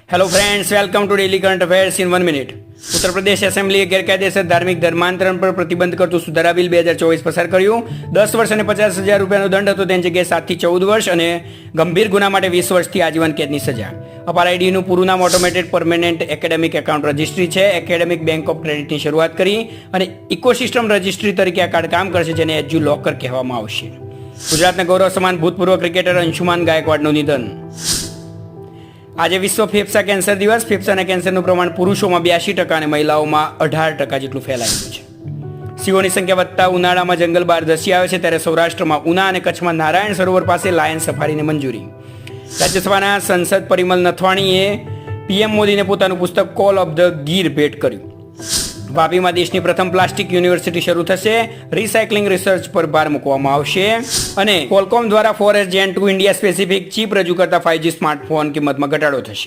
Hello friends, welcome to daily current affairs in 1 minute. Uttar Pradesh એસેમ્બલીએ ગેરકાયદેસર ધાર્મિક ધર્માંતરણ પર પ્રતિબંધ કરતું સુધારા બિલ 2024 પસાર કર્યું. 10 વર્ષ અને 50,000 રૂપિયાનો દંડ હતો, તેની જગ્યાએ 7 થી 14 વર્ષ અને ગંભીર ગુના માટે 20 વર્ષથી આજીવન કેદની સજા. અપાર આઈડીનું પૂરું નામ automated permanent academic account registry છે. એકેડેમિક બેંક ઓફ ક્રેડિટની શરૂઆત કરી અને ઇકોસિસ્ટમ રજિસ્ટ્રી તરીકે આ કાર્ડ કામ કરશે, જેને એજ્યુ લોકર કહેવામાં આવશે. ગુજરાતના ગૌરવ સમાન ભૂતપૂર્વ ક્રિકેટર અંશુમાન ગાયકવાડનું નિધન. આજે વિશ્વ ફેફસા કેન્સર દિવસ. ફેફસાના કેન્સરનું પ્રમાણ પુરુષોમાં 82% અને મહિલાઓમાં 18% જેટલું ફેલાયેલું છે. સિંહોની સંખ્યા વધતા ઉનાળામાં જંગલ બહાર ધસી આવે છે, ત્યારે સૌરાષ્ટ્રમાં ઉના અને કચ્છમાં નારાયણ સરોવર પાસે લાયન સફારીને મંજૂરી. રાજ્યસભાના સંસદ પરિમલ નથવાણીએ પીએમ મોદીને પોતાનું પુસ્તક કોલ ઓફ ધ ગીર ભેટ કર્યું. વાપીમાં દેશની પ્રથમ પ્લાસ્ટિક યુનિવર્સિટી શરૂ થશે. રિસાયકલિંગ રિસર્ચ પર ભાર મૂકવામાં આવશે અને કોલકોમ દ્વારા 4S Gen 2 India specific chip રજૂ કરતા 5G સ્માર્ટફોન કિંમતમાં ઘટાડો થશે.